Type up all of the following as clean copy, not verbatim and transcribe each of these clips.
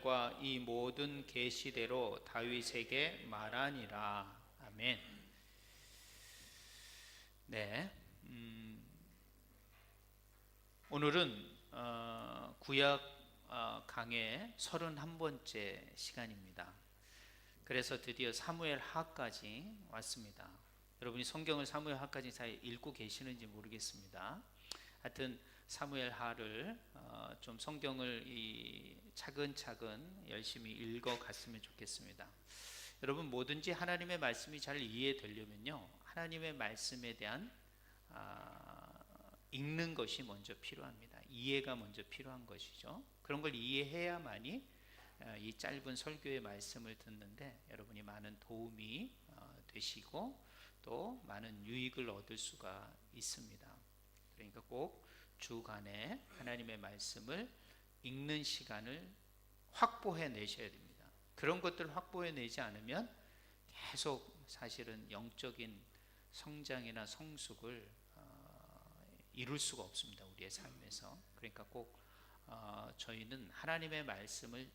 말과 이 모든 계시대로 다윗에게 말하니라. 아멘. 네, 오늘은 구약 강의 31번째 시간입니다. 그래서 드디어 사무엘 하까지 왔습니다. 여러분이 성경을 사무엘 하까지 잘 읽고 계시는지 모르겠습니다. 하여튼 사무엘 하를 좀 성경을 차근차근 열심히 읽어갔으면 좋겠습니다. 여러분, 뭐든지 하나님의 말씀이 잘 이해되려면요, 하나님의 말씀에 대한 읽는 것이 먼저 필요합니다. 이해가 먼저 필요한 것이죠. 그런 걸 이해해야만이 이 짧은 설교의 말씀을 듣는데 여러분이 많은 도움이 되시고 또 많은 유익을 얻을 수가 있습니다. 그러니까 꼭 주간에 하나님의 말씀을 읽는 시간을 확보해 내셔야 됩니다. 그런 것들을 확보해 내지 않으면 계속 사실은 영적인 성장이나 성숙을 이룰 수가 없습니다, 우리의 삶에서. 그러니까 꼭 저희는 하나님의 말씀을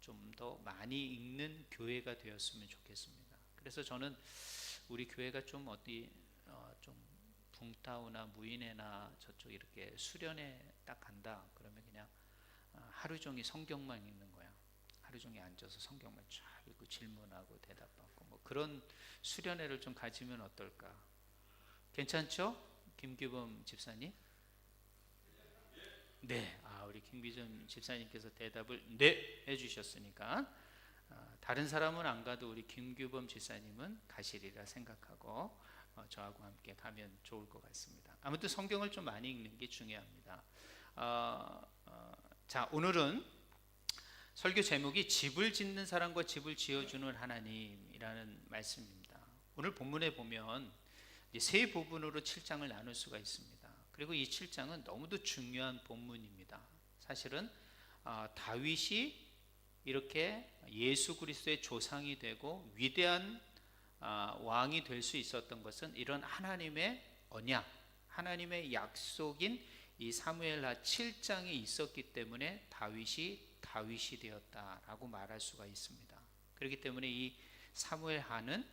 좀 더 많이 읽는 교회가 되었으면 좋겠습니다. 그래서 저는 우리 교회가 좀 좀 붕타우나 무인회나 저쪽 이렇게 수련회 딱 간다 그러면 그냥 하루 종일 성경만 읽는 거야. 하루 종일 앉아서 성경만 쫙 읽고 질문하고 대답받고 뭐 그런 수련회를 좀 가지면 어떨까? 괜찮죠? 김규범 집사님? 네, 우리 김규범 집사님께서 대답을 네 해주셨으니까 다른 사람은 안 가도 우리 김규범 집사님은 가시리라 생각하고 저하고 함께 가면 좋을 것 같습니다. 아무튼 성경을 좀 많이 읽는 게 중요합니다. 자, 오늘은 설교 제목이 집을 짓는 사람과 집을 지어주는 하나님이라는 말씀입니다. 오늘 본문에 보면 세 부분으로 7장을 나눌 수가 있습니다. 그리고 이 7장은 너무도 중요한 본문입니다. 사실은 다윗이 이렇게 예수 그리스도의 조상이 되고 위대한 왕이 될 수 있었던 것은 이런 하나님의 언약, 하나님의 약속인 이 사무엘하 7장이 있었기 때문에 다윗이 되었다라고 말할 수가 있습니다. 그렇기 때문에 이 사무엘하는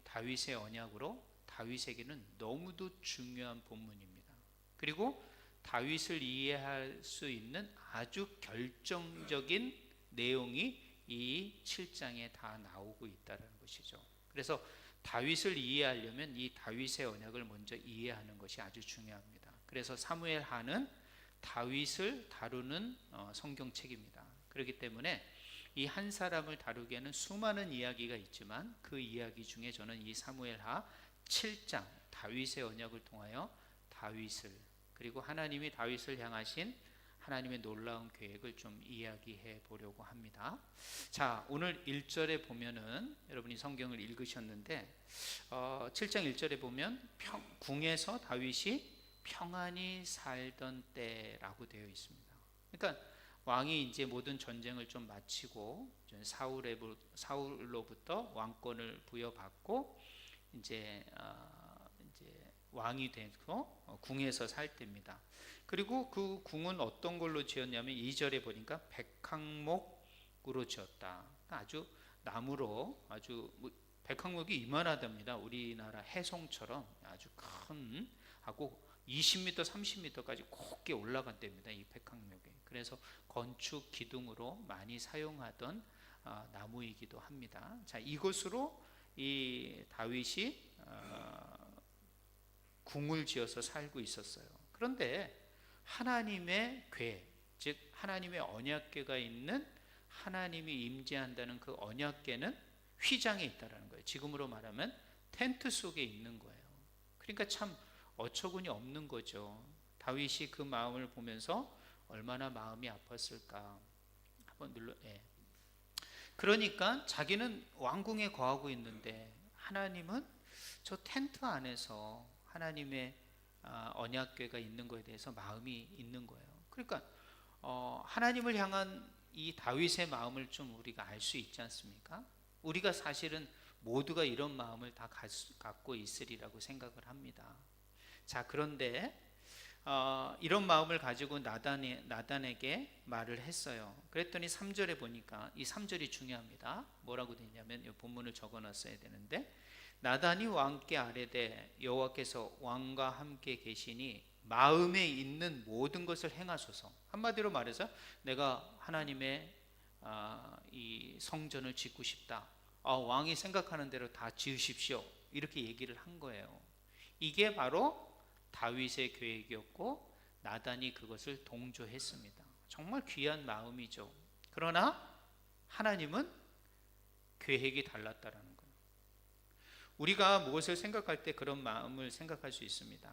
다윗의 언약으로 다윗에게는 너무도 중요한 본문입니다. 그리고 다윗을 이해할 수 있는 아주 결정적인 내용이 이 7장에 다 나오고 있다는 것이죠. 그래서 다윗을 이해하려면 이 다윗의 언약을 먼저 이해하는 것이 아주 중요합니다. 그래서 사무엘하는 다윗을 다루는 성경책입니다. 그렇기 때문에 이 한 사람을 다루기에는 수많은 이야기가 있지만 그 이야기 중에 저는 이 사무엘하 7장 다윗의 언약을 통하여 다윗을, 그리고 하나님이 다윗을 향하신 하나님의 놀라운 계획을 좀 이야기해 보려고 합니다. 자, 오늘 1절에 보면은 여러분이 성경을 읽으셨는데 7장 1절에 보면 궁에서 다윗이 평안히 살던 때라고 되어 있습니다. 그러니까 왕이 이제 모든 전쟁을 좀 마치고 사울로부터 왕권을 부여받고 이제 왕이 되고 궁에서 살 때입니다. 그리고 그 궁은 어떤 걸로 지었냐면 2절에 보니까 백항목으로 지었다. 아주 나무로 백항목이 이만하답니다. 우리나라 해송처럼 아주 큰 하고 20m, 30m까지 곱게 올라간답니다. 이 백항목이. 그래서 건축 기둥으로 많이 사용하던 나무이기도 합니다. 자, 이것으로 이 다윗이 궁을 지어서 살고 있었어요. 그런데 하나님의 궤, 즉 하나님의 언약궤가 있는, 하나님이 임재한다는 그 언약궤는 휘장에 있다는 거예요. 지금으로 말하면 텐트 속에 있는 거예요. 그러니까 참 어처구니 없는 거죠. 다윗이 그 마음을 보면서 얼마나 마음이 아팠을까. 한번 그러니까 자기는 왕궁에 거하고 있는데 하나님은 저 텐트 안에서 하나님의 언약궤가 있는 것에 대해서 마음이 있는 거예요. 그러니까 하나님을 향한 이 다윗의 마음을 좀 우리가 알 수 있지 않습니까? 우리가 사실은 모두가 이런 마음을 다 갖고 있으리라고 생각을 합니다. 자, 그런데 이런 마음을 가지고 나단에게 말을 했어요. 그랬더니 3절에 보니까 이 3절이 중요합니다. 뭐라고 되냐면 이 본문을 적어놨어야 되는데, 나단이 왕께 아뢰되 여호와께서 왕과 함께 계시니 마음에 있는 모든 것을 행하소서. 한마디로 말해서 내가 하나님의 이 성전을 짓고 싶다. 왕이 생각하는 대로 다 지으십시오. 이렇게 얘기를 한 거예요. 이게 바로 다윗의 계획이었고 나단이 그것을 동조했습니다. 정말 귀한 마음이죠. 그러나 하나님은 계획이 달랐다라는 거예요. 우리가 무엇을 생각할 때 그런 마음을 생각할 수 있습니다.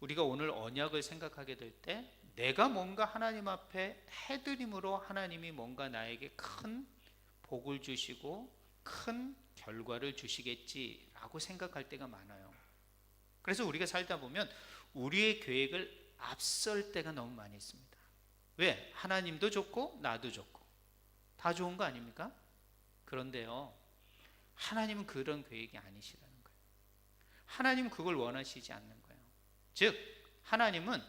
우리가 오늘 언약을 생각하게 될 때 내가 뭔가 하나님 앞에 해드림으로 하나님이 뭔가 나에게 큰 복을 주시고 큰 결과를 주시겠지라고 생각할 때가 많아요. 그래서 우리가 살다 보면 우리의 계획을 앞설 때가 너무 많이 있습니다. 왜? 하나님도 좋고 나도 좋고 다 좋은 거 아닙니까? 그런데요, 하나님은 그런 계획이 아니시라는 거예요. 하나님은 그걸 원하시지 않는 거예요. 즉 하나님은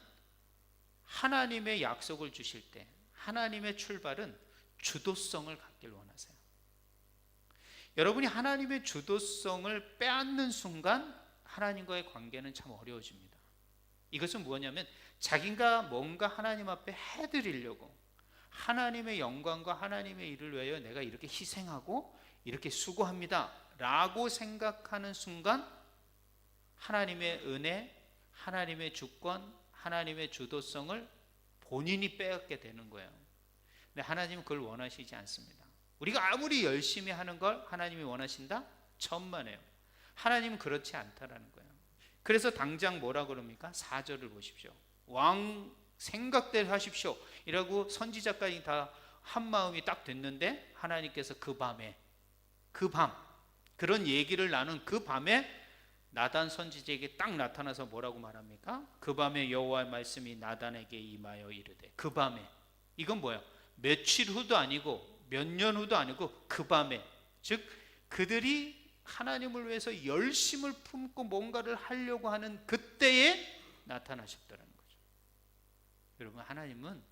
하나님의 약속을 주실 때 하나님의 출발은 주도성을 갖길 원하세요. 여러분이 하나님의 주도성을 빼앗는 순간 하나님과의 관계는 참 어려워집니다. 이것은 뭐냐면 자기가 뭔가 하나님 앞에 해드리려고 하나님의 영광과 하나님의 일을 위하여 내가 이렇게 희생하고 이렇게 수고합니다 라고 생각하는 순간 하나님의 은혜, 하나님의 주권, 하나님의 주도성을 본인이 빼앗게 되는 거예요. 근데 하나님은 그걸 원하시지 않습니다. 우리가 아무리 열심히 하는 걸 하나님이 원하신다? 천만에요. 하나님은 그렇지 않다라는 거예요. 그래서 당장 뭐라 그럽니까? 4절을 보십시오. 왕 생각대로 하십시오 이라고 선지자까지 다 한마음이 딱 됐는데 하나님께서 그 밤에 그런 얘기를 나눈 그 밤에 나단 선지자에게 딱 나타나서 뭐라고 말합니까? 그 밤에 여호와의 말씀이 나단에게 임하여 이르되. 그 밤에, 이건 뭐야? 며칠 후도 아니고 몇 년 후도 아니고 그 밤에, 즉 그들이 하나님을 위해서 열심을 품고 뭔가를 하려고 하는 그때에 나타나셨다는 거죠. 여러분, 하나님은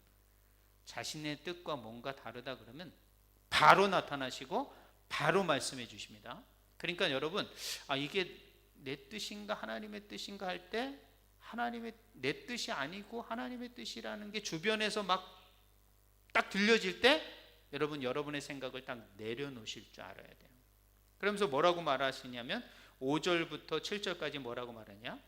자신의 뜻과 뭔가 다르다 그러면 바로 나타나시고 바로 말씀해 주십니다. 그러니까 여러분, 이게 내 뜻인가 하나님의 뜻인가 할 때 하나님의 내 뜻이 아니고 하나님의 뜻이라는 게 주변에서 막 딱 들려질 때 여러분, 여러분의 생각을 딱 내려놓으실 줄 알아야 돼요. 그러면서 뭐라고 말하시냐면 5절부터 7절까지 뭐라고 말하냐?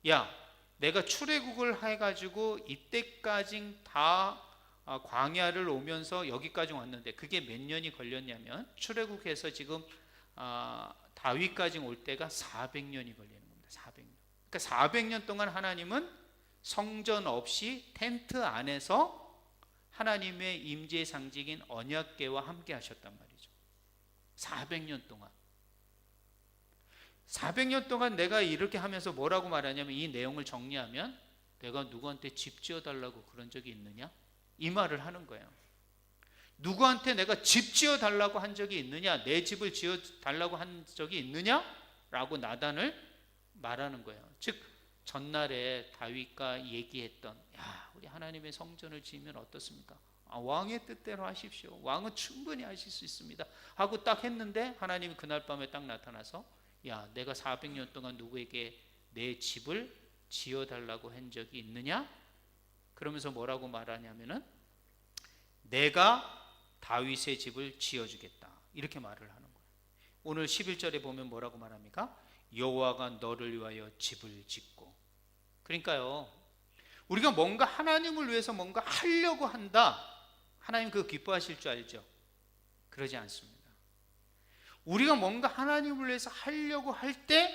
야, 내가 출애굽을 해가지고 이때까지 다 광야를 오면서 여기까지 왔는데 그게 몇 년이 걸렸냐면 출애굽해서 지금 다윗까지 올 때가 400년이 걸리는 겁니다. 400년. 그러니까 400년 동안 하나님은 성전 없이 텐트 안에서 하나님의 임재의 상징인 언약궤와 함께 하셨단 말이죠. 400년 동안. 400년 동안 내가 이렇게 하면서 뭐라고 말하냐면, 이 내용을 정리하면 내가 누구한테 집 지어달라고 그런 적이 있느냐? 이 말을 하는 거예요. 누구한테 내가 집 지어달라고 한 적이 있느냐? 내 집을 지어달라고 한 적이 있느냐? 라고 나단을 말하는 거예요. 즉 전날에 다윗과 얘기했던, 야, 우리 하나님의 성전을 지으면 어떻습니까? 왕의 뜻대로 하십시오. 왕은 충분히 하실 수 있습니다 하고 딱 했는데 하나님이 그날 밤에 딱 나타나서, 야, 내가 400년 동안 누구에게 내 집을 지어달라고 한 적이 있느냐? 그러면서 뭐라고 말하냐면은 내가 다윗의 집을 지어주겠다, 이렇게 말을 하는 거예요. 오늘 11절에 보면 뭐라고 말합니까? 여호와가 너를 위하여 집을 짓고. 그러니까요, 우리가 뭔가 하나님을 위해서 뭔가 하려고 한다, 하나님 그거 기뻐하실 줄 알죠? 그러지 않습니다. 우리가 뭔가 하나님을 위해서 하려고 할 때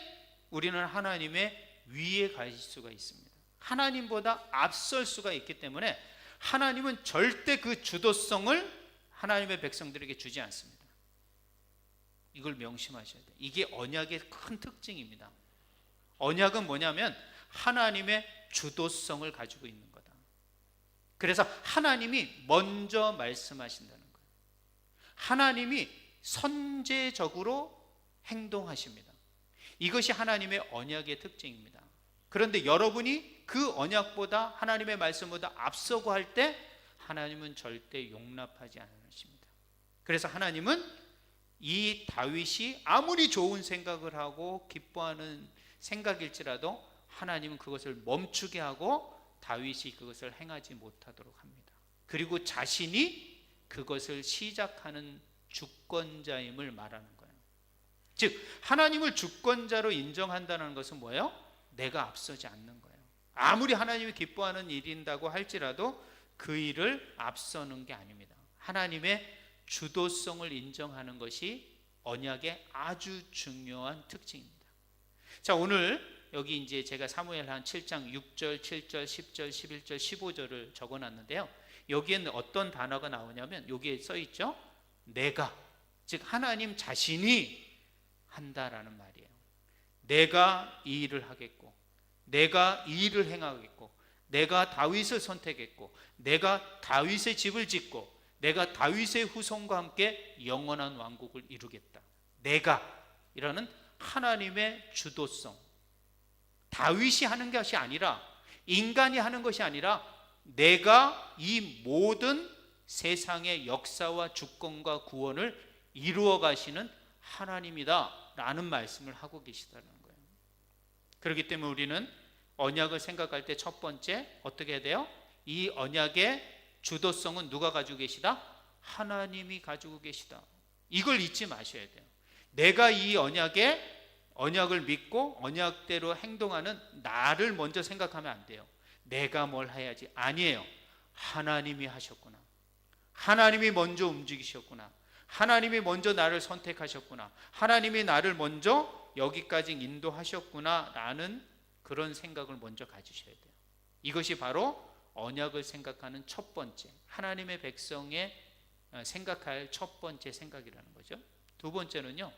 우리는 하나님의 위에 갈 수가 있습니다. 하나님보다 앞설 수가 있기 때문에 하나님은 절대 그 주도성을 하나님의 백성들에게 주지 않습니다. 이걸 명심하셔야 돼요. 이게 언약의 큰 특징입니다. 언약은 뭐냐면 하나님의 주도성을 가지고 있는 거다. 그래서 하나님이 먼저 말씀하신다는 거예요. 하나님이 선제적으로 행동하십니다. 이것이 하나님의 언약의 특징입니다. 그런데 여러분이 그 언약보다 하나님의 말씀보다 앞서고 할 때 하나님은 절대 용납하지 않으십니다. 그래서 하나님은 이 다윗이 아무리 좋은 생각을 하고 기뻐하는 생각일지라도 하나님은 그것을 멈추게 하고 다윗이 그것을 행하지 못하도록 합니다. 그리고 자신이 그것을 시작하는 주권자임을 말하는 거예요. 즉 하나님을 주권자로 인정한다는 것은 뭐예요? 내가 앞서지 않는 거예요. 아무리 하나님이 기뻐하는 일인다고 할지라도 그 일을 앞서는 게 아닙니다. 하나님의 주도성을 인정하는 것이 언약의 아주 중요한 특징입니다. 자, 오늘 여기 이제 제가 사무엘하 7장 6절, 7절, 10절, 11절, 15절을 적어놨는데요. 여기에는 어떤 단어가 나오냐면 여기에 써 있죠. 내가, 즉 하나님 자신이 한다라는 말이에요. 내가 이 일을 하겠고, 내가 이 일을 행하겠고, 내가 다윗을 선택했고, 내가 다윗의 집을 짓고, 내가 다윗의 후손과 함께 영원한 왕국을 이루겠다. 내가 이라는 하나님의 주도성, 다윗이 하는 것이 아니라, 인간이 하는 것이 아니라 내가 이 모든 세상의 역사와 주권과 구원을 이루어 가시는 하나님이다 라는 말씀을 하고 계시다는 거예요. 그렇기 때문에 우리는 언약을 생각할 때 첫 번째 어떻게 해야 돼요? 이 언약의 주도성은 누가 가지고 계시다? 하나님이 가지고 계시다. 이걸 잊지 마셔야 돼요. 내가 이 언약을 믿고 언약대로 행동하는 나를 먼저 생각하면 안 돼요. 내가 뭘 해야지. 아니에요. 하나님이 하셨구나. 하나님이 먼저 움직이셨구나. 하나님이 먼저 나를 선택하셨구나. 하나님이 나를 먼저 여기까지 인도하셨구나 라는 그런 생각을 먼저 가지셔야 돼요. 이것이 바로 언약을 생각하는 첫 번째, 하나님의 백성의 생각할 첫 번째 생각이라는 거죠. 두 번째는요,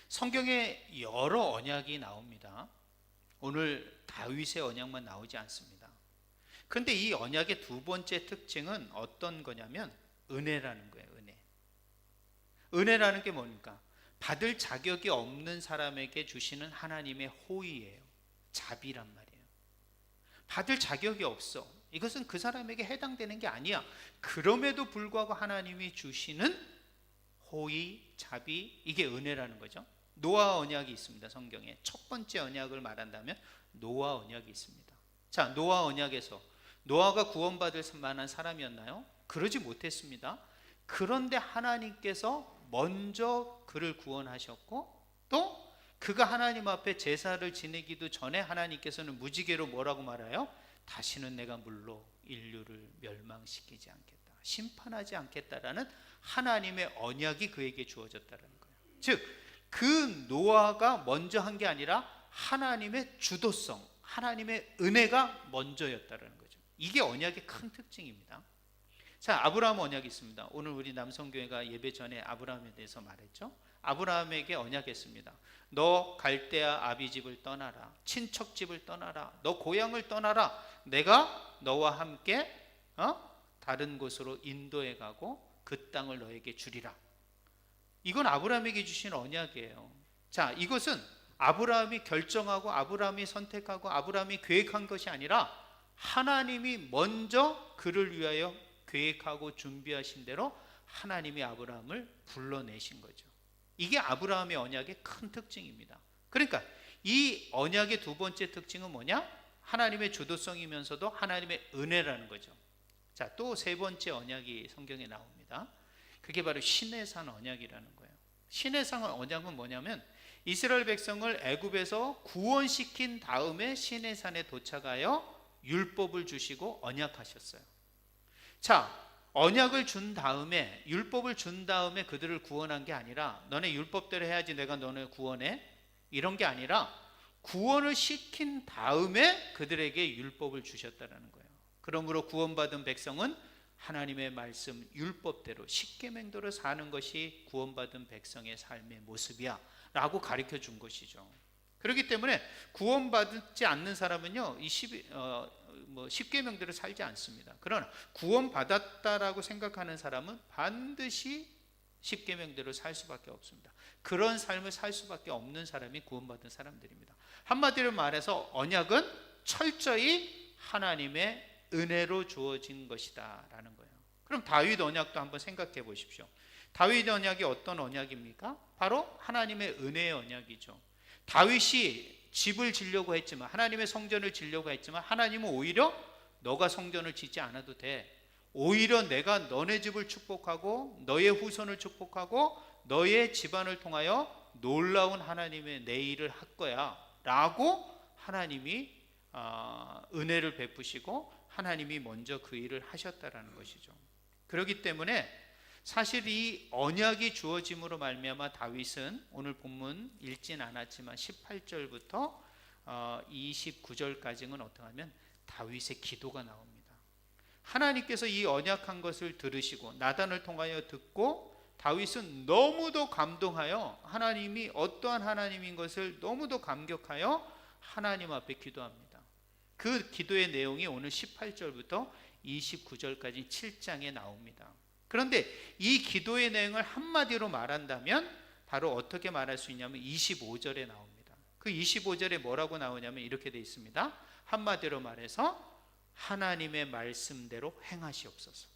성경에 여러 언약이 나옵니다. 오늘 다윗의 언약만 나오지 않습니다. 그런데 이 언약의 두 번째 특징은 어떤 거냐면 은혜라는 거예요. 은혜라는 게 뭡니까? 받을 자격이 없는 사람에게 주시는 하나님의 호의예요. 자비란 말이에요. 받을 자격이 없어. 이것은 그 사람에게 해당되는 게 아니야. 그럼에도 불구하고 하나님이 주시는 호의, 자비, 이게 은혜라는 거죠. 노아 언약이 있습니다. 성경에 첫 번째 언약을 말한다면 노아 언약이 있습니다. 자, 노아 언약에서 노아가 구원받을 만한 사람이었나요? 그러지 못했습니다. 그런데 하나님께서 먼저 그를 구원하셨고, 또 그가 하나님 앞에 제사를 지내기도 전에 하나님께서는 무지개로 뭐라고 말해요? 다시는 내가 물로 인류를 멸망시키지 않겠다, 심판하지 않겠다라는 하나님의 언약이 그에게 주어졌다는 거예요. 즉 그 노아가 먼저 한 게 아니라 하나님의 주도성, 하나님의 은혜가 먼저였다는 거죠. 이게 언약의 큰 특징입니다. 자, 아브라함 언약이 있습니다. 오늘 우리 남성교회가 예배 전에 아브라함에 대해서 말했죠. 아브라함에게 언약했습니다. 너 갈대아 아비 집을 떠나라, 친척 집을 떠나라, 너 고향을 떠나라. 내가 너와 함께 다른 곳으로 인도해 가고 그 땅을 너에게 주리라. 이건 아브라함에게 주신 언약이에요. 자, 이것은 아브라함이 결정하고 아브라함이 선택하고 아브라함이 계획한 것이 아니라 하나님이 먼저 그를 위하여 계획하고 준비하신 대로 하나님이 아브라함을 불러내신 거죠. 이게 아브라함의 언약의 큰 특징입니다. 그러니까 이 언약의 두 번째 특징은 뭐냐? 하나님의 주도성이면서도 하나님의 은혜라는 거죠. 자, 또 세 번째 언약이 성경에 나옵니다. 그게 바로 시내산 언약이라는 거예요. 시내산 언약은 뭐냐면 이스라엘 백성을 애굽에서 구원시킨 다음에 시내산에 도착하여 율법을 주시고 언약하셨어요. 자, 언약을 준 다음에, 율법을 준 다음에 그들을 구원한 게 아니라 너네 율법대로 해야지 내가 너네 구원해, 이런 게 아니라 구원을 시킨 다음에 그들에게 율법을 주셨다는 거예요. 그러므로 구원받은 백성은 하나님의 말씀 율법대로 십계명대로 사는 것이 구원받은 백성의 삶의 모습이야 라고 가르쳐 준 것이죠. 그렇기 때문에 구원받지 않는 사람은요, 이 십계명대로 살지 않습니다. 그러나 구원받았다라고 생각하는 사람은 반드시 십계명대로 살 수밖에 없습니다. 그런 삶을 살 수밖에 없는 사람이 구원받은 사람들입니다. 한마디로 말해서 언약은 철저히 하나님의 은혜로 주어진 것이다 라는 거예요. 그럼 다윗 언약도 한번 생각해 보십시오. 다윗 언약이 어떤 언약입니까? 바로 하나님의 은혜의 언약이죠. 다윗이 집을 지려고 했지만, 하나님의 성전을 지려고 했지만, 하나님은 오히려 너가 성전을 짓지 않아도 돼, 오히려 내가 너네 집을 축복하고 너의 후손을 축복하고 너의 집안을 통하여 놀라운 하나님의 내 일을 할 거야 라고 하나님이 은혜를 베푸시고 하나님이 먼저 그 일을 하셨다라는 것이죠. 그렇기 때문에 사실 이 언약이 주어짐으로 말미암아 다윗은 오늘 본문 읽진 않았지만 18절부터 29절까지는 어떻게 하면 다윗의 기도가 나옵니다. 하나님께서 이 언약한 것을 들으시고 나단을 통하여 듣고 다윗은 너무도 감동하여 하나님이 어떠한 하나님인 것을 너무도 감격하여 하나님 앞에 기도합니다. 그 기도의 내용이 오늘 18절부터 29절까지 7장에 나옵니다. 그런데 이 기도의 내용을 한마디로 말한다면 바로 어떻게 말할 수 있냐면 25절에 나옵니다. 그 25절에 뭐라고 나오냐면 이렇게 되어 있습니다. 한마디로 말해서 하나님의 말씀대로 행하시옵소서.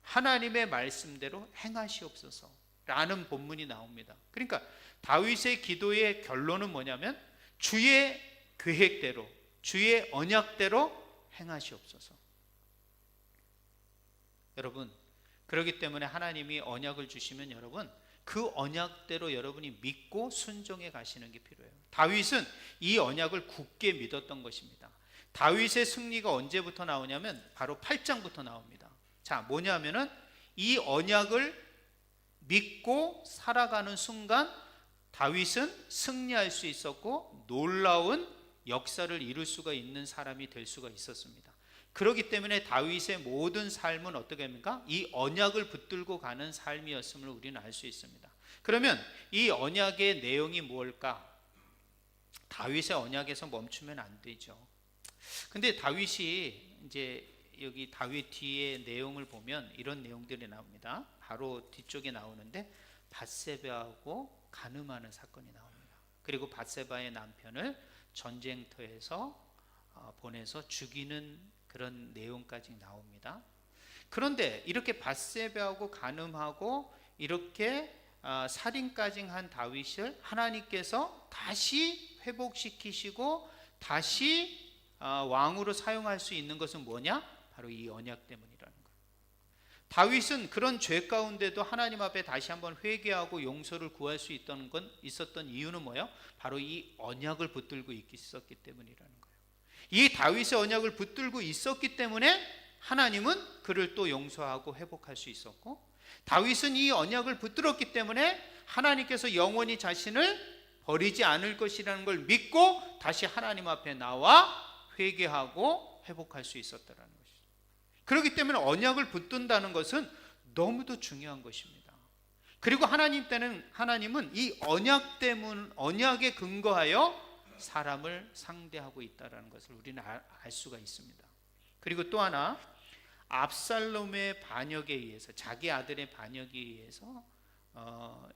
하나님의 말씀대로 행하시옵소서 라는 본문이 나옵니다. 그러니까 다윗의 기도의 결론은 뭐냐면 주의 계획대로, 주의 언약대로 행하시옵소서. 여러분, 그렇기 때문에 하나님이 언약을 주시면 여러분 그 언약대로 여러분이 믿고 순종해 가시는 게 필요해요. 다윗은 이 언약을 굳게 믿었던 것입니다. 다윗의 승리가 언제부터 나오냐면 바로 8장부터 나옵니다. 자, 뭐냐면은 이 언약을 믿고 살아가는 순간 다윗은 승리할 수 있었고 놀라운 역사를 이룰 수가 있는 사람이 될 수가 있었습니다. 그렇기 때문에 다윗의 모든 삶은 어떻게 합니까? 이 언약을 붙들고 가는 삶이었음을 우리는 알 수 있습니다. 그러면 이 언약의 내용이 뭘까? 다윗의 언약에서 멈추면 안 되죠. 근데 다윗이 이제 여기 다윗 뒤에 내용을 보면 이런 내용들이 나옵니다. 바로 뒤쪽에 나오는데 밧세바하고 간음하는 사건이 나옵니다. 그리고 밧세바의 남편을 전쟁터에서 보내서 죽이는 그런 내용까지 나옵니다. 그런데 이렇게 밧세바하고 간음하고 이렇게 살인까지 한 다윗을 하나님께서 다시 회복시키시고 다시 왕으로 사용할 수 있는 것은 뭐냐? 바로 이 언약 때문이라는 거예요. 다윗은 그런 죄 가운데도 하나님 앞에 다시 한번 회개하고 용서를 구할 수 있었던 이유는 뭐예요? 바로 이 언약을 붙들고 있었기 때문이라는 거예요. 이 다윗의 언약을 붙들고 있었기 때문에 하나님은 그를 또 용서하고 회복할 수 있었고, 다윗은 이 언약을 붙들었기 때문에 하나님께서 영원히 자신을 버리지 않을 것이라는 걸 믿고 다시 하나님 앞에 나와 회개하고 회복할 수 있었다는 것이죠. 그렇기 때문에 언약을 붙든다는 것은 너무도 중요한 것입니다. 그리고 하나님은 이 언약 때문, 언약에 근거하여 사람을 상대하고 있다는 것을 우리는 알 수가 있습니다. 그리고 또 하나, 압살롬의 반역에 의해서, 자기 아들의 반역에 의해서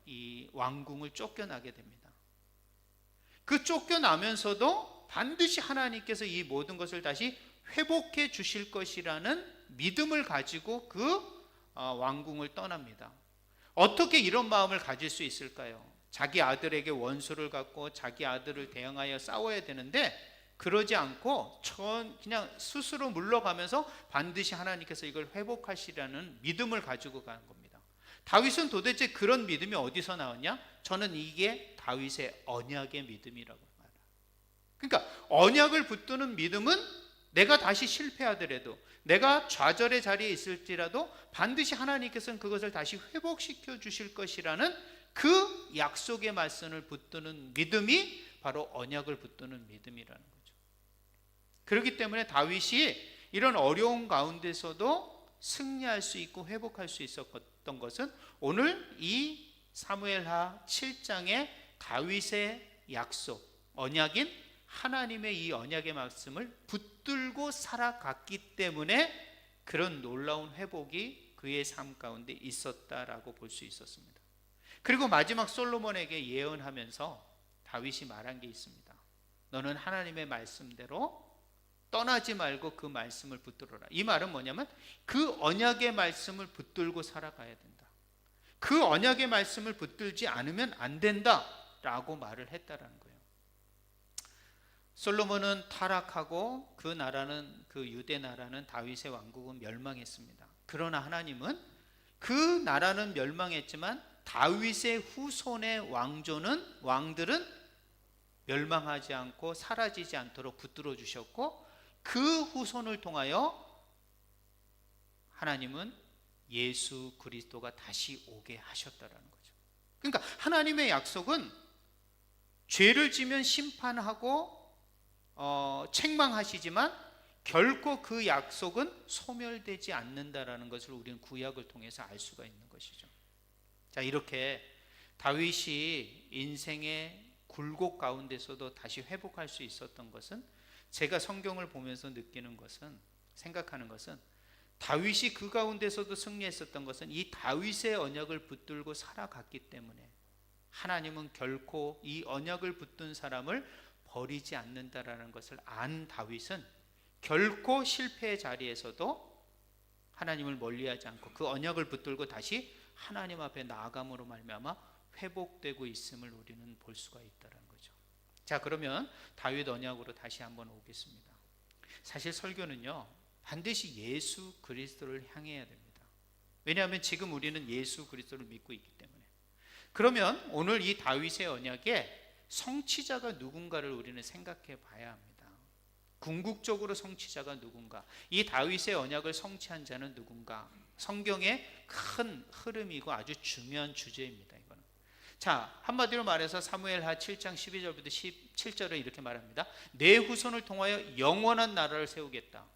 이 왕궁을 쫓겨나게 됩니다. 그 쫓겨나면서도 반드시 하나님께서 이 모든 것을 다시 회복해 주실 것이라는 믿음을 가지고 그 왕궁을 떠납니다. 어떻게 이런 마음을 가질 수 있을까요? 자기 아들에게 원수를 갖고 자기 아들을 대항하여 싸워야 되는데 그러지 않고 그냥 스스로 물러가면서 반드시 하나님께서 이걸 회복하시라는 믿음을 가지고 가는 겁니다. 다윗은 도대체 그런 믿음이 어디서 나왔냐? 저는 이게 다윗의 언약의 믿음이라고 말해요. 그러니까 언약을 붙드는 믿음은 내가 다시 실패하더라도, 내가 좌절의 자리에 있을지라도 반드시 하나님께서는 그것을 다시 회복시켜 주실 것이라는 그 약속의 말씀을 붙드는 믿음이 바로 언약을 붙드는 믿음이라는 거죠. 그렇기 때문에 다윗이 이런 어려운 가운데서도 승리할 수 있고 회복할 수 있었던 것은 오늘 이 사무엘하 7장의 다윗의 약속, 언약인 하나님의 이 언약의 말씀을 붙들고 살아갔기 때문에 그런 놀라운 회복이 그의 삶 가운데 있었다라고 볼 수 있었습니다. 그리고 마지막 솔로몬에게 예언하면서 다윗이 말한 게 있습니다. 너는 하나님의 말씀대로 떠나지 말고 그 말씀을 붙들어라. 이 말은 뭐냐면 그 언약의 말씀을 붙들고 살아가야 된다. 그 언약의 말씀을 붙들지 않으면 안 된다라고 말을 했다라는 거예요. 솔로몬은 타락하고 그 나라는, 그 유대 나라는, 다윗의 왕국은 멸망했습니다. 그러나 하나님은 그 나라는 멸망했지만 다윗의 후손의 왕들은 멸망하지 않고 사라지지 않도록 붙들어 주셨고, 그 후손을 통하여 하나님은 예수 그리스도가 다시 오게 하셨다라는 거죠. 그러니까 하나님의 약속은 죄를 지면 심판하고 책망하시지만 결코 그 약속은 소멸되지 않는다라는 것을 우리는 구약을 통해서 알 수가 있는 것이죠. 자, 이렇게 다윗이 인생의 굴곡 가운데서도 다시 회복할 수 있었던 것은, 제가 성경을 보면서 느끼는 것은, 생각하는 것은, 다윗이 그 가운데서도 승리했었던 것은 이 다윗의 언약을 붙들고 살아갔기 때문에 하나님은 결코 이 언약을 붙든 사람을 버리지 않는다라는 것을 안 다윗은 결코 실패의 자리에서도 하나님을 멀리하지 않고 그 언약을 붙들고 다시 하나님 앞에 나아감으로 말미암아 회복되고 있음을 우리는 볼 수가 있다는 거죠. 자, 그러면 다윗 언약으로 다시 한번 오겠습니다. 사실 설교는요, 반드시 예수 그리스도를 향해야 됩니다. 왜냐하면 지금 우리는 예수 그리스도를 믿고 있기 때문에. 그러면 오늘 이 다윗의 언약에 성취자가 누군가를 우리는 생각해 봐야 합니다. 궁극적으로 성취자가 누군가, 이 다윗의 언약을 성취한 자는 누군가, 성경의 큰 흐름이고 아주 중요한 주제입니다. 이거는. 자, 한마디로 말해서 사무엘하 7장 12절부터 17절에 이렇게 말합니다. 내 후손을 통하여 영원한 나라를 세우겠다.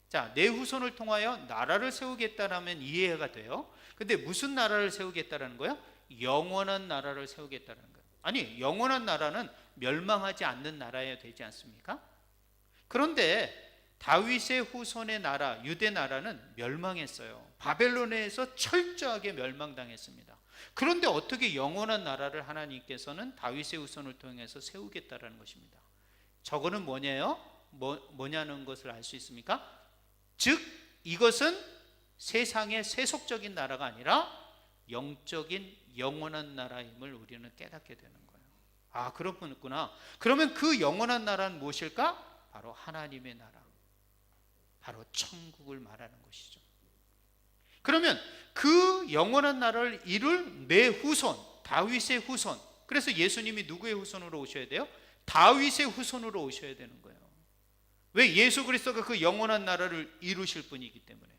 자, 내 후손을 통하여 나라를 세우겠다라면 이해가 돼요. 근데 무슨 나라를 세우겠다라는 거예요? 영원한 나라를 세우겠다라는 거예요. 아니, 영원한 나라는 멸망하지 않는 나라여야 되지 않습니까? 그런데 다윗의 후손의 나라, 유대 나라는 멸망했어요. 바벨론에서 철저하게 멸망당했습니다. 그런데 어떻게 영원한 나라를 하나님께서는 다윗의 후손을 통해서 세우겠다라는 것입니다. 저거는 뭐냐는 것을 알 수 있습니까? 즉, 이것은 세상의 세속적인 나라가 아니라 영적인 영원한 나라임을 우리는 깨닫게 되는 거예요. 아, 그렇구나. 그러면 그 영원한 나라는 무엇일까? 바로 하나님의 나라, 바로 천국을 말하는 것이죠. 그러면 그 영원한 나라를 이룰 내 후손, 다윗의 후손, 그래서 예수님이 누구의 후손으로 오셔야 돼요? 다윗의 후손으로 오셔야 되는 거예요. 왜? 예수 그리스도가 그 영원한 나라를 이루실 분이기 때문에.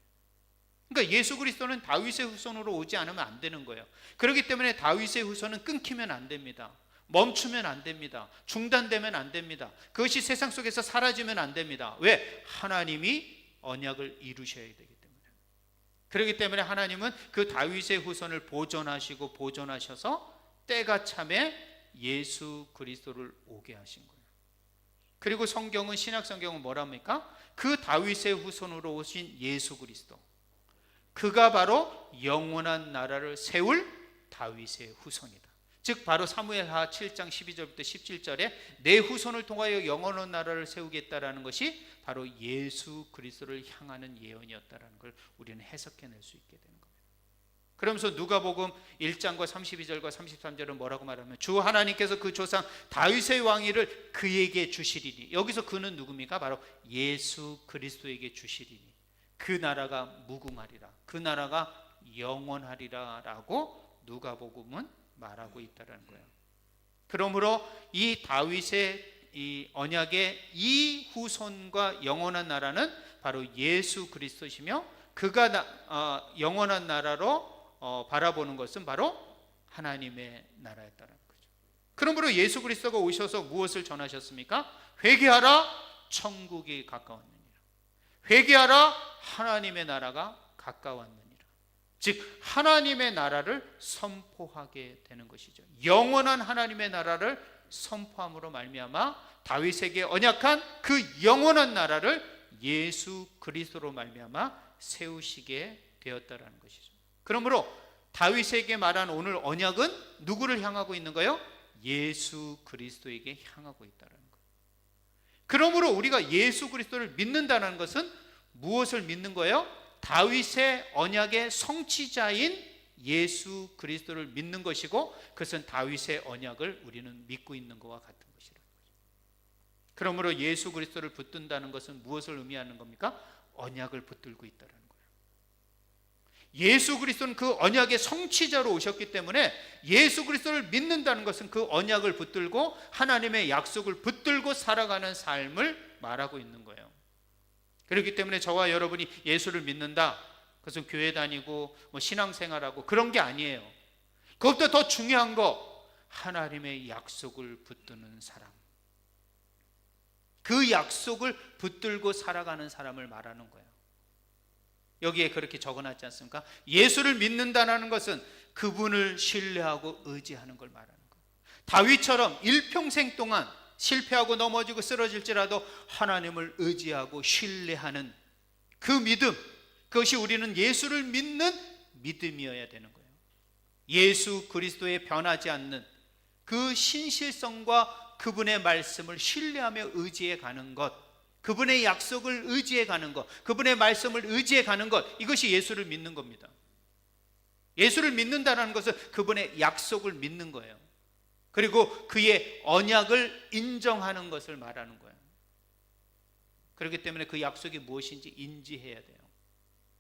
그러니까 예수 그리스도는 다윗의 후손으로 오지 않으면 안 되는 거예요. 그렇기 때문에 다윗의 후손은 끊기면 안 됩니다. 멈추면 안 됩니다. 중단되면 안 됩니다. 그것이 세상 속에서 사라지면 안 됩니다. 왜? 하나님이 언약을 이루셔야 되기 때문에. 그렇기 때문에 하나님은 그 다윗의 후손을 보존하셔서 때가 참에 예수 그리스도를 오게 하신 거예요. 그리고 성경은, 신약 성경은 뭐라 합니까? 그 다윗의 후손으로 오신 예수 그리스도, 그가 바로 영원한 나라를 세울 다윗의 후손이다. 즉 바로 사무엘하 7장 12절부터 17절에 내 후손을 통하여 영원한 나라를 세우겠다라는 것이 바로 예수 그리스도를 향하는 예언이었다라는 걸 우리는 해석해낼 수 있게 되는 겁니다. 그러면서 누가복음 1장과 32절과 33절은 뭐라고 말하면, 주 하나님께서 그 조상 다윗의 왕위를 그에게 주시리니, 여기서 그는 누굽니까? 바로 예수 그리스도에게 주시리니 그 나라가 무궁하리라, 그 나라가 영원하리라 라고 누가복음은 말하고 있다는 거예요. 그러므로 이 다윗의 이 언약의 이 후손과 영원한 나라는 바로 예수 그리스도시며, 그가 영원한 나라로 바라보는 것은 바로 하나님의 나라였다는 거죠. 그러므로 예수 그리스도가 오셔서 무엇을 전하셨습니까? 회개하라, 천국이 가까웠느니라. 회개하라, 하나님의 나라가 가까웠느니라. 즉 하나님의 나라를 선포하게 되는 것이죠. 영원한 하나님의 나라를 선포함으로 말미암아 다윗에게 언약한 그 영원한 나라를 예수 그리스도로 말미암아 세우시게 되었다라는 것이죠. 그러므로 다윗에게 말한 오늘 언약은 누구를 향하고 있는 거예요? 예수 그리스도에게 향하고 있다는 거예요. 그러므로 우리가 예수 그리스도를 믿는다는 것은 무엇을 믿는 거예요? 다윗의 언약의 성취자인 예수 그리스도를 믿는 것이고, 그것은 다윗의 언약을 우리는 믿고 있는 것과 같은 것이라는 거죠. 그러므로 예수 그리스도를 붙든다는 것은 무엇을 의미하는 겁니까? 언약을 붙들고 있다는 거예요. 예수 그리스도는 그 언약의 성취자로 오셨기 때문에 예수 그리스도를 믿는다는 것은 그 언약을 붙들고 하나님의 약속을 붙들고 살아가는 삶을 말하고 있는 거예요. 그렇기 때문에 저와 여러분이 예수를 믿는다, 그것은 교회 다니고 신앙생활하고 그런 게 아니에요. 그것보다 더 중요한 거, 하나님의 약속을 붙드는 사람, 그 약속을 붙들고 살아가는 사람을 말하는 거예요. 여기에 그렇게 적어놨지 않습니까? 예수를 믿는다는 것은 그분을 신뢰하고 의지하는 걸 말하는 거예요. 다윗처럼 일평생 동안 실패하고 넘어지고 쓰러질지라도 하나님을 의지하고 신뢰하는 그 믿음, 그것이 우리는 예수를 믿는 믿음이어야 되는 거예요. 예수 그리스도에 변하지 않는 그 신실성과 그분의 말씀을 신뢰하며 의지해 가는 것, 그분의 약속을 의지해 가는 것, 그분의 말씀을 의지해 가는 것, 이것이 예수를 믿는 겁니다. 예수를 믿는다는 것은 그분의 약속을 믿는 거예요. 그리고 그의 언약을 인정하는 것을 말하는 거예요. 그렇기 때문에 그 약속이 무엇인지 인지해야 돼요.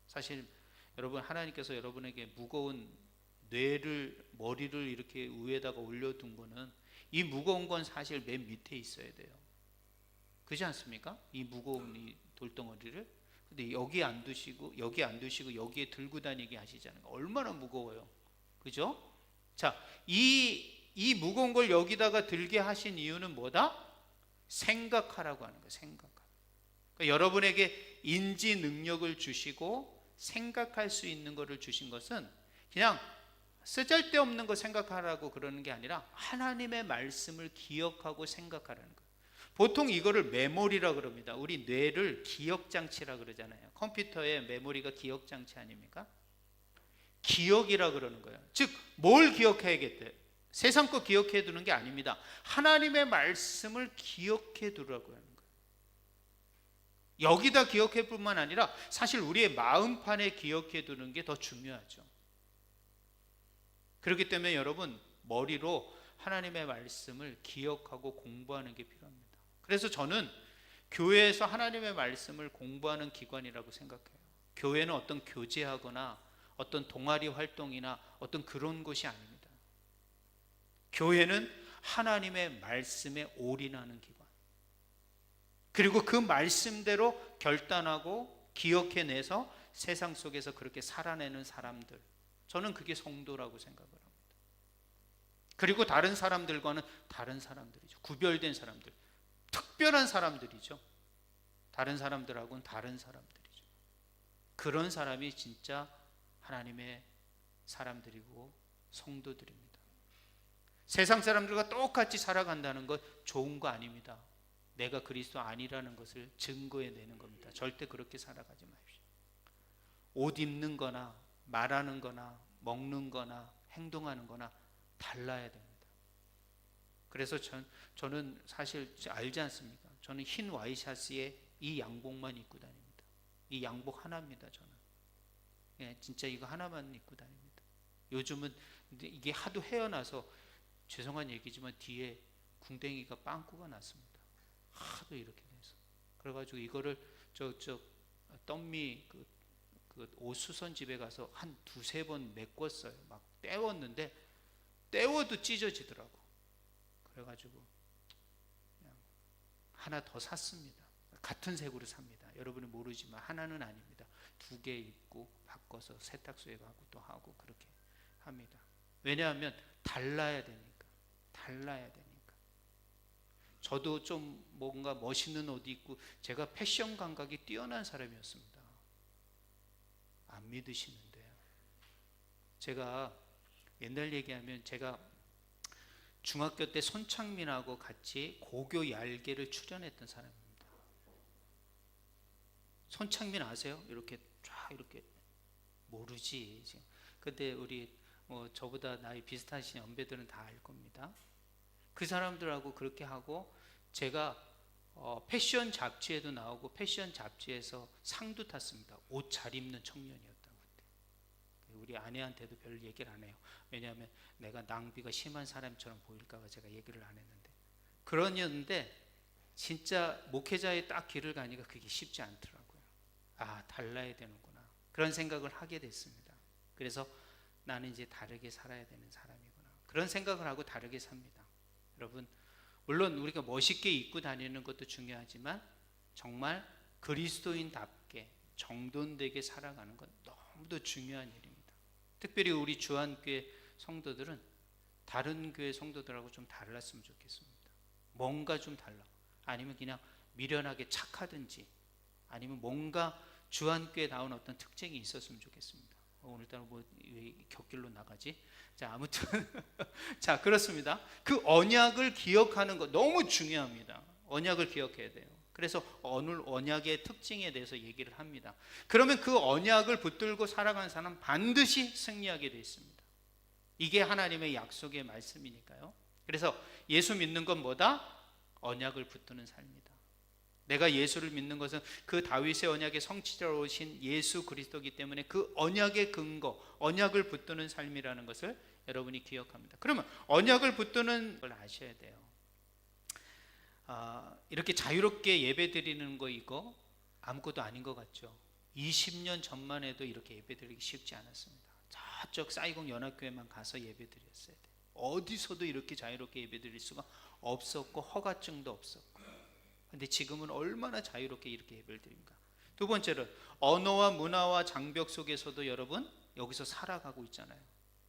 사실 여러분, 하나님께서 여러분에게 무거운 머리를 이렇게 위에다가 올려둔 거는, 이 무거운 건 사실 맨 밑에 있어야 돼요. 그렇지 않습니까? 이 무거운 이 돌덩어리를. 근데 여기 안 두시고 여기에 들고 다니게 하시잖아요. 얼마나 무거워요. 그죠? 자, 이 무거운 걸 여기다가 들게 하신 이유는 뭐다? 생각하라고 하는 거예요. 생각하라. 그러니까 여러분에게 인지 능력을 주시고 생각할 수 있는 것을 주신 것은 그냥 쓰잘데없는 거 생각하라고 그러는 게 아니라 하나님의 말씀을 기억하고 생각하라는 거예요. 보통 이거를 메모리라 그럽니다. 우리 뇌를 기억장치라 그러잖아요. 컴퓨터의 메모리가 기억장치 아닙니까? 기억이라 그러는 거예요. 즉, 뭘 기억해야겠대요? 세상 거 기억해 두는 게 아닙니다. 하나님의 말씀을 기억해 두라고 하는 거예요. 여기다 기억해 뿐만 아니라 사실 우리의 마음판에 기억해 두는 게 더 중요하죠. 그렇기 때문에 여러분, 머리로 하나님의 말씀을 기억하고 공부하는 게 필요합니다. 그래서 저는 교회에서 하나님의 말씀을 공부하는 기관이라고 생각해요. 교회는 어떤 교제하거나 어떤 동아리 활동이나 어떤 그런 곳이 아닙니다. 교회는 하나님의 말씀에 올인하는 기관, 그리고 그 말씀대로 결단하고 기억해내서 세상 속에서 그렇게 살아내는 사람들, 저는 그게 성도라고 생각을 합니다. 그리고 다른 사람들과는 다른 사람들이죠. 구별된 사람들, 특별한 사람들이죠. 다른 사람들하고는 다른 사람들이죠. 그런 사람이 진짜 하나님의 사람들이고 성도들입니다. 세상 사람들과 똑같이 살아간다는 것 좋은 거 아닙니다. 내가 그리스도 아니라는 것을 증거해내는 겁니다. 절대 그렇게 살아가지 마십시오. 옷 입는 거나 말하는 거나 먹는 거나 행동하는 거나 달라야 됩니다. 그래서 저는 사실 알지 않습니까? 저는 흰 와이셔츠에 이 양복만 입고 다닙니다. 이 양복 하나입니다. 저는 진짜 이거 하나만 입고 다닙니다. 요즘은 이게 하도 헤어나서 죄송한 얘기지만 뒤에 궁뎅이가 빵꾸가 났습니다. 하도 이렇게 돼서. 그래가지고 이거를 떡미 그 옷수선 집에 가서 한 두세 번 메꿨어요. 막 떼웠는데 떼워도 찢어지더라고. 그래가지고 그냥 하나 더 샀습니다. 같은 색으로 삽니다. 여러분이 모르지만 하나는 아닙니다. 2개 입고 바꿔서 세탁소에 가고 또 하고 그렇게 합니다. 왜냐하면 달라야 되니까. 저도 좀 뭔가 멋있는 옷 입고, 제가 패션 감각이 뛰어난 사람이었습니다. 안 믿으시는데요. 제가 옛날 얘기하면 제가 중학교 때 손창민하고 같이 고교 얄개를 출연했던 사람입니다. 손창민 아세요? 이렇게 쫙 이렇게 모르지. 근데 우리 저보다 나이 비슷하신 연배들은 다 알 겁니다. 그 사람들하고 그렇게 하고 제가 패션 잡지에도 나오고 패션 잡지에서 상도 탔습니다. 옷 잘 입는 청년이었다고. 우리 아내한테도 별 얘기를 안 해요. 왜냐하면 내가 낭비가 심한 사람처럼 보일까 봐 제가 얘기를 안 했는데, 그러는데 진짜 목회자의 딱 길을 가니까 그게 쉽지 않더라고요. 아, 달라야 되는구나, 그런 생각을 하게 됐습니다. 그래서 나는 이제 다르게 살아야 되는 사람이구나, 그런 생각을 하고 다르게 삽니다. 여러분, 물론 우리가 멋있게 입고 다니는 것도 중요하지만 정말 그리스도인답게 정돈되게 살아가는 건 너무도 중요한 일입니다. 특별히 우리 주한교회 성도들은 다른 교회 성도들하고 좀 달랐으면 좋겠습니다. 뭔가 좀 달라. 아니면 그냥 미련하게 착하든지, 아니면 뭔가 주한교회에 나온 어떤 특징이 있었으면 좋겠습니다. 오늘따라 왜 곁길로 나가지? 자, 아무튼 자, 그렇습니다. 그 언약을 기억하는 거 너무 중요합니다. 언약을 기억해야 돼요. 그래서 오늘 언약의 특징에 대해서 얘기를 합니다. 그러면 그 언약을 붙들고 살아가는 사람은 반드시 승리하게 되어 있습니다. 이게 하나님의 약속의 말씀이니까요. 그래서 예수 믿는 건 뭐다? 언약을 붙드는 삶이다. 내가 예수를 믿는 것은 그 다윗의 언약의 성취자로 오신 예수 그리스도이기 때문에 그 언약의 근거, 언약을 붙드는 삶이라는 것을 여러분이 기억합니다. 그러면 언약을 붙드는 걸 아셔야 돼요. 이렇게 자유롭게 예배 드리는 거 이거 아무것도 아닌 것 같죠. 20년 전만 해도 이렇게 예배 드리기 쉽지 않았습니다. 저쪽 사이공 연합교회만 가서 예배 드렸어야 돼요. 어디서도 이렇게 자유롭게 예배 드릴 수가 없었고 허가증도 없었고. 근데 지금은 얼마나 자유롭게 이렇게 예배를 드립니까? 두 번째로, 언어와 문화와 장벽 속에서도 여러분 여기서 살아가고 있잖아요.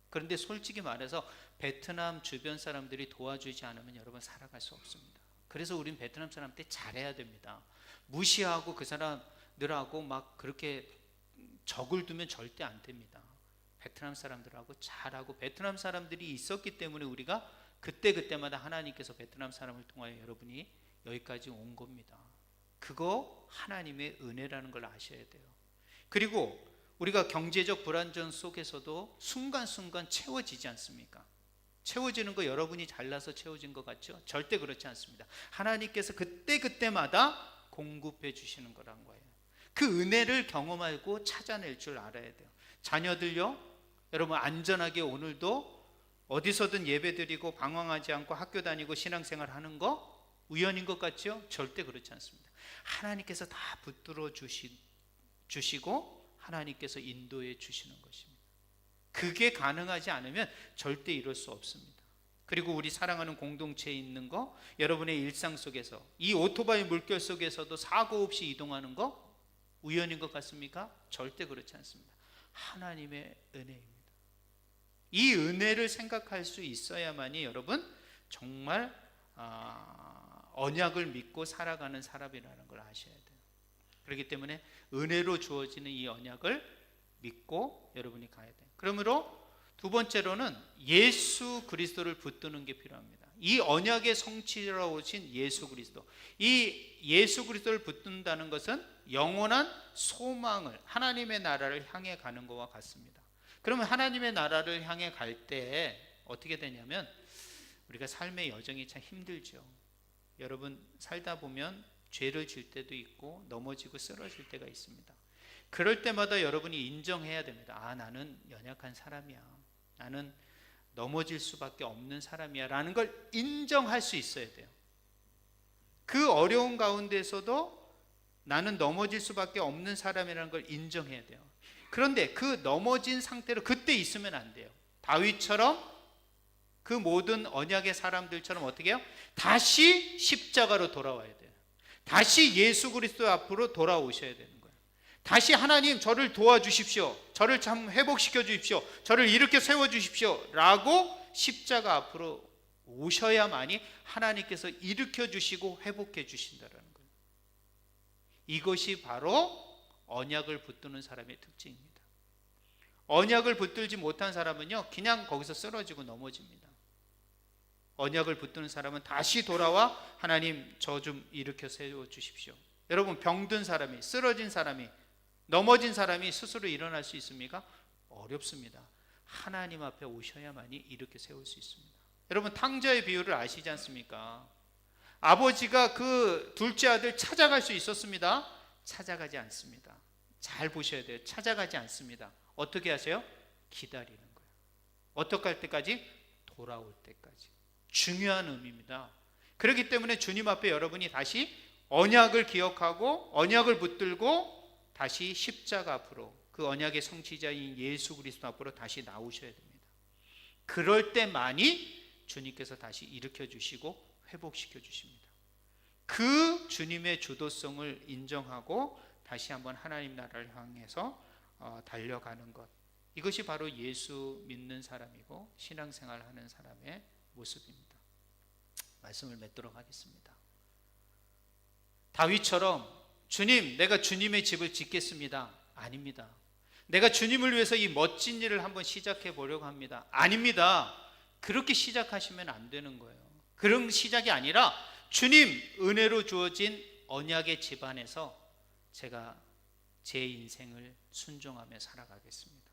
그런데 솔직히 말해서 베트남 주변 사람들이 도와주지 않으면 여러분 살아갈 수 없습니다. 그래서 우린 베트남 사람한테 잘해야 됩니다. 무시하고 그 사람들하고 막 그렇게 적을 두면 절대 안 됩니다. 베트남 사람들하고 잘하고, 베트남 사람들이 있었기 때문에 우리가 그때마다 하나님께서 베트남 사람을 통하여 여러분이 여기까지 온 겁니다. 그거 하나님의 은혜라는 걸 아셔야 돼요. 그리고 우리가 경제적 불안정 속에서도 순간순간 채워지지 않습니까? 채워지는 거 여러분이 잘나서 채워진 것 같죠? 절대 그렇지 않습니다. 하나님께서 그때마다 공급해 주시는 거란 거예요. 그 은혜를 경험하고 찾아낼 줄 알아야 돼요. 자녀들요, 여러분 안전하게 오늘도 어디서든 예배드리고 방황하지 않고 학교 다니고 신앙생활 하는 거 우연인 것 같죠? 절대 그렇지 않습니다. 하나님께서 다 붙들어 주시고 하나님께서 인도해 주시는 것입니다. 그게 가능하지 않으면 절대 이룰 수 없습니다. 그리고 우리 사랑하는 공동체에 있는 거, 여러분의 일상 속에서 이 오토바이 물결 속에서도 사고 없이 이동하는 거 우연인 것 같습니까? 절대 그렇지 않습니다. 하나님의 은혜입니다. 이 은혜를 생각할 수 있어야만이 여러분 정말 언약을 믿고 살아가는 사람이라는 걸 아셔야 돼요. 그렇기 때문에 은혜로 주어지는 이 언약을 믿고 여러분이 가야 돼요. 그러므로 두 번째로는 예수 그리스도를 붙드는 게 필요합니다. 이 언약의 성취자로 오신 예수 그리스도, 이 예수 그리스도를 붙든다는 것은 영원한 소망을, 하나님의 나라를 향해 가는 것과 같습니다. 그러면 하나님의 나라를 향해 갈 때 어떻게 되냐면 우리가 삶의 여정이 참 힘들죠. 여러분 살다 보면 죄를 질 때도 있고 넘어지고 쓰러질 때가 있습니다. 그럴 때마다 여러분이 인정해야 됩니다. 나는 연약한 사람이야, 나는 넘어질 수밖에 없는 사람이야 라는 걸 인정할 수 있어야 돼요. 그 어려운 가운데서도 나는 넘어질 수밖에 없는 사람이라는 걸 인정해야 돼요. 그런데 그 넘어진 상태로 그때 있으면 안 돼요. 다윗처럼 그 모든 언약의 사람들처럼 어떻게 해요? 다시 십자가로 돌아와야 돼요. 다시 예수 그리스도 앞으로 돌아오셔야 되는 거예요. 다시 하나님 저를 도와주십시오, 저를 참 회복시켜 주십시오, 저를 일으켜 세워 주십시오 라고 십자가 앞으로 오셔야만이 하나님께서 일으켜 주시고 회복해 주신다는 거예요. 이것이 바로 언약을 붙드는 사람의 특징입니다. 언약을 붙들지 못한 사람은요 그냥 거기서 쓰러지고 넘어집니다. 언약을 붙드는 사람은 다시 돌아와 하나님 저 좀 일으켜 세워 주십시오. 여러분 병든 사람이, 쓰러진 사람이 넘어진 사람이 스스로 일어날 수 있습니까? 어렵습니다. 하나님 앞에 오셔야만이 이렇게 세울 수 있습니다. 여러분, 탕자의 비유를 아시지 않습니까? 아버지가 그 둘째 아들 찾아갈 수 있었습니다. 찾아가지 않습니다. 잘 보셔야 돼요. 찾아가지 않습니다. 어떻게 하세요? 기다리는 거예요. 어떻게 할 때까지? 돌아올 때까지. 중요한 의미입니다. 그렇기 때문에 주님 앞에 여러분이 다시 언약을 기억하고 언약을 붙들고 다시 십자가 앞으로, 그 언약의 성취자인 예수 그리스도 앞으로 다시 나오셔야 됩니다. 그럴 때만이 주님께서 다시 일으켜 주시고 회복시켜 주십니다. 그 주님의 주도성을 인정하고 다시 한번 하나님 나라를 향해서 달려가는 것, 이것이 바로 예수 믿는 사람이고 신앙생활하는 사람의 모습입니다. 말씀을 맺도록 하겠습니다. 다윗처럼 주님, 내가 주님의 집을 짓겠습니다. 아닙니다. 내가 주님을 위해서 이 멋진 일을 한번 시작해 보려고 합니다. 아닙니다. 그렇게 시작하시면 안 되는 거예요. 그런 시작이 아니라 주님 은혜로 주어진 언약의 집 안에서 제가 제 인생을 순종하며 살아가겠습니다.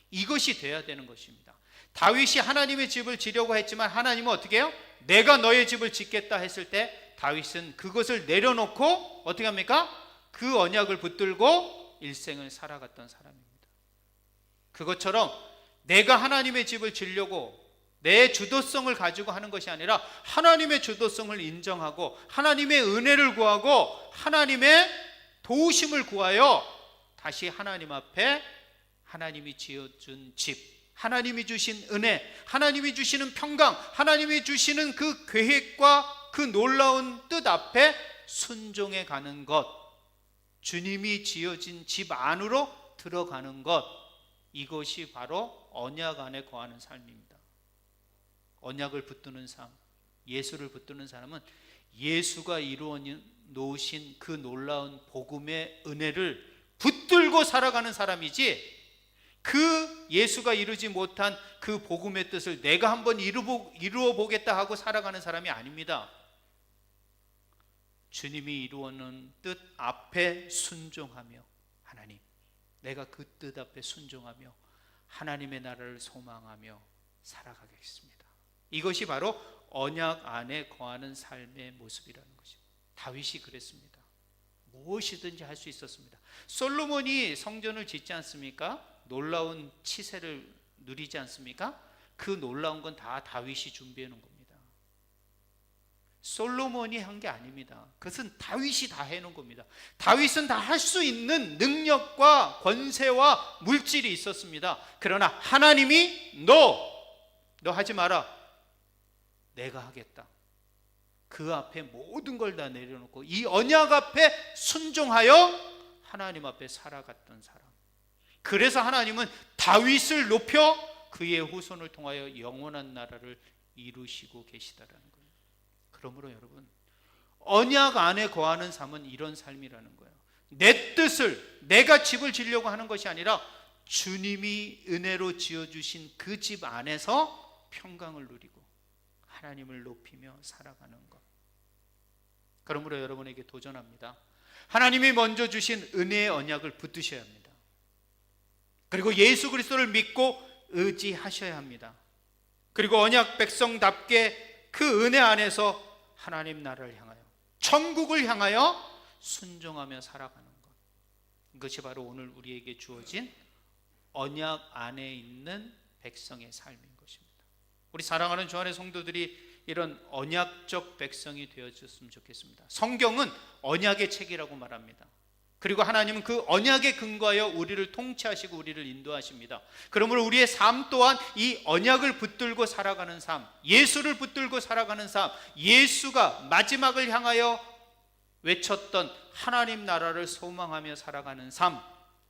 이것이 돼야 되는 것입니다. 다윗이 하나님의 집을 지려고 했지만 하나님은 어떻게 해요? 내가 너의 집을 짓겠다 했을 때 다윗은 그것을 내려놓고 어떻게 합니까? 그 언약을 붙들고 일생을 살아갔던 사람입니다. 그것처럼 내가 하나님의 집을 지려고 내 주도성을 가지고 하는 것이 아니라 하나님의 주도성을 인정하고 하나님의 은혜를 구하고 하나님의 도우심을 구하여 다시 하나님 앞에 하나님이 지어준 집, 하나님이 주신 은혜, 하나님이 주시는 평강, 하나님이 주시는 그 계획과 그 놀라운 뜻 앞에 순종해 가는 것, 주님이 지어진 집 안으로 들어가는 것, 이것이 바로 언약 안에 거하는 삶입니다. 언약을 붙드는 삶, 예수를 붙드는 사람은 예수가 이루어 놓으신 그 놀라운 복음의 은혜를 붙들고 살아가는 사람이지, 그 예수가 이루지 못한 그 복음의 뜻을 내가 한번 이루어 보겠다 하고 살아가는 사람이 아닙니다. 주님이 이루어놓은 뜻 앞에 순종하며, 하나님, 내가 그 뜻 앞에 순종하며 하나님의 나라를 소망하며 살아가겠습니다. 이것이 바로 언약 안에 거하는 삶의 모습이라는 것입니다. 다윗이 그랬습니다. 무엇이든지 할 수 있었습니다. 솔로몬이 성전을 짓지 않습니까? 놀라운 치세를 누리지 않습니까? 그 놀라운 건 다 다윗이 준비해 놓은 겁니다. 솔로몬이 한 게 아닙니다. 그것은 다윗이 다 해놓은 겁니다. 다윗은 다 할 수 있는 능력과 권세와 물질이 있었습니다. 그러나 하나님이 너 하지 마라, 내가 하겠다. 그 앞에 모든 걸 다 내려놓고 이 언약 앞에 순종하여 하나님 앞에 살아갔던 사람. 그래서 하나님은 다윗을 높여 그의 후손을 통하여 영원한 나라를 이루시고 계시다라는 거예요. 그러므로 여러분, 언약 안에 거하는 삶은 이런 삶이라는 거예요. 내 뜻을, 내가 집을 지으려고 하는 것이 아니라 주님이 은혜로 지어주신 그 집 안에서 평강을 누리고 하나님을 높이며 살아가는 것. 그러므로 여러분에게 도전합니다. 하나님이 먼저 주신 은혜의 언약을 붙드셔야 합니다. 그리고 예수 그리스도를 믿고 의지하셔야 합니다. 그리고 언약 백성답게 그 은혜 안에서 하나님 나라를 향하여, 천국을 향하여 순종하며 살아가는 것, 이것이 바로 오늘 우리에게 주어진 언약 안에 있는 백성의 삶인 것입니다. 우리 사랑하는 주 안의 성도들이 이런 언약적 백성이 되어졌으면 좋겠습니다. 성경은 언약의 책이라고 말합니다. 그리고 하나님은 그 언약에 근거하여 우리를 통치하시고 우리를 인도하십니다. 그러므로 우리의 삶 또한 이 언약을 붙들고 살아가는 삶, 예수를 붙들고 살아가는 삶, 예수가 마지막을 향하여 외쳤던 하나님 나라를 소망하며 살아가는 삶,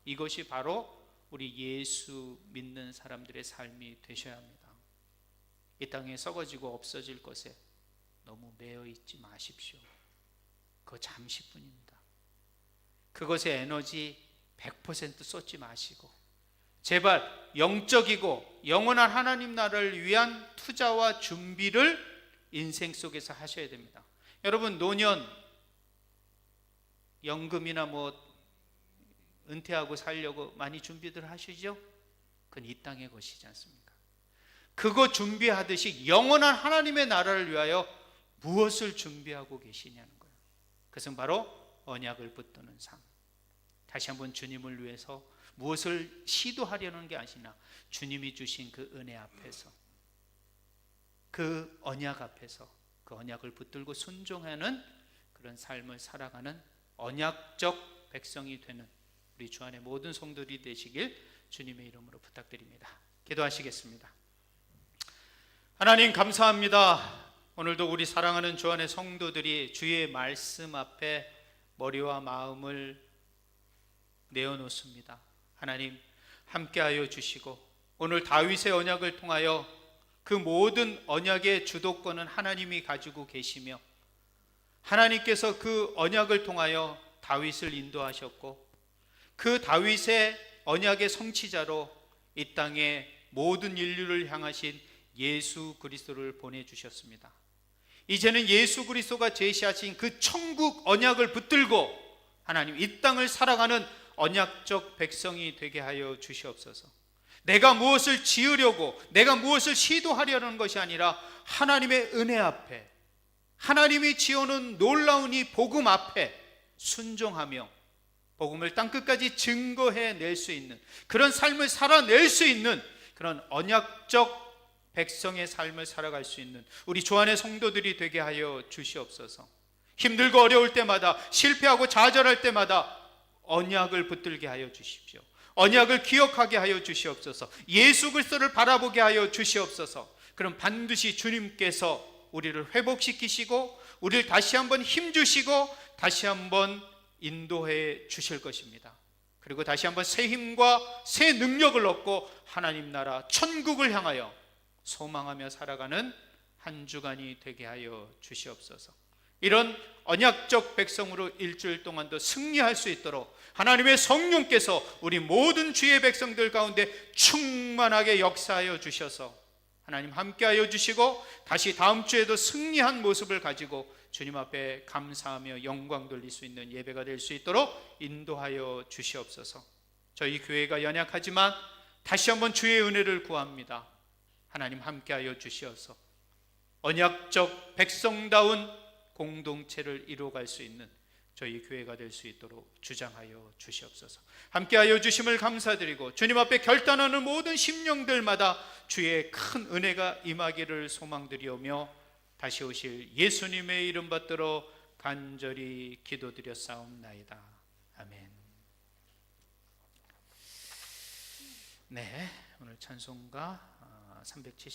이것이 바로 우리 예수 믿는 사람들의 삶이 되셔야 합니다. 이 땅에 썩어지고 없어질 것에 너무 매여 있지 마십시오. 그거 잠시뿐입니다. 그것에 에너지 100% 쏟지 마시고 제발 영적이고 영원한 하나님 나라를 위한 투자와 준비를 인생 속에서 하셔야 됩니다. 여러분, 노년 연금이나 은퇴하고 살려고 많이 준비들 하시죠? 그건 이 땅의 것이지 않습니까? 그거 준비하듯이 영원한 하나님의 나라를 위하여 무엇을 준비하고 계시냐는 거예요. 그것은 바로 언약을 붙드는 삶. 다시 한번 주님을 위해서 무엇을 시도하려는 게 아니라 주님이 주신 그 은혜 앞에서, 그 언약 앞에서 그 언약을 붙들고 순종하는 그런 삶을 살아가는 언약적 백성이 되는 우리 주 안의 모든 성도들이 되시길 주님의 이름으로 부탁드립니다. 기도하시겠습니다. 하나님 감사합니다. 오늘도 우리 사랑하는 주 안의 성도들이 주의 말씀 앞에 머리와 마음을 내어놓습니다. 하나님 함께하여 주시고 오늘 다윗의 언약을 통하여 그 모든 언약의 주도권은 하나님이 가지고 계시며 하나님께서 그 언약을 통하여 다윗을 인도하셨고 그 다윗의 언약의 성취자로 이 땅에 모든 인류를 향하신 예수 그리스도를 보내주셨습니다. 이제는 예수 그리스도가 제시하신 그 천국 언약을 붙들고 하나님 이 땅을 살아가는 언약적 백성이 되게 하여 주시옵소서. 내가 무엇을 지으려고 내가 무엇을 시도하려는 것이 아니라 하나님의 은혜 앞에 하나님이 지어놓은 놀라운 이 복음 앞에 순종하며 복음을 땅끝까지 증거해낼 수 있는 그런 삶을 살아낼 수 있는 그런 언약적 백성의 삶을 살아갈 수 있는 우리 주 안의 성도들이 되게 하여 주시옵소서. 힘들고 어려울 때마다 실패하고 좌절할 때마다 언약을 붙들게 하여 주십시오. 언약을 기억하게 하여 주시옵소서. 예수 그리스도를 바라보게 하여 주시옵소서. 그럼 반드시 주님께서 우리를 회복시키시고 우리를 다시 한번 힘주시고 다시 한번 인도해 주실 것입니다. 그리고 다시 한번 새 힘과 새 능력을 얻고 하나님 나라 천국을 향하여 소망하며 살아가는 한 주간이 되게 하여 주시옵소서. 이런 언약적 백성으로 일주일 동안도 승리할 수 있도록 하나님의 성령께서 우리 모든 주의 백성들 가운데 충만하게 역사하여 주셔서 하나님 함께하여 주시고 다시 다음 주에도 승리한 모습을 가지고 주님 앞에 감사하며 영광 돌릴 수 있는 예배가 될 수 있도록 인도하여 주시옵소서. 저희 교회가 연약하지만 다시 한번 주의 은혜를 구합니다. 하나님 함께하여 주시어서 언약적 백성다운 공동체를 이루어갈 수 있는 저희 교회가 될 수 있도록 주장하여 주시옵소서. 함께하여 주심을 감사드리고 주님 앞에 결단하는 모든 심령들마다 주의 큰 은혜가 임하기를 소망드리오며 다시 오실 예수님의 이름 받들어 간절히 기도드렸사옵나이다. 아멘. 네, 오늘 찬송가 370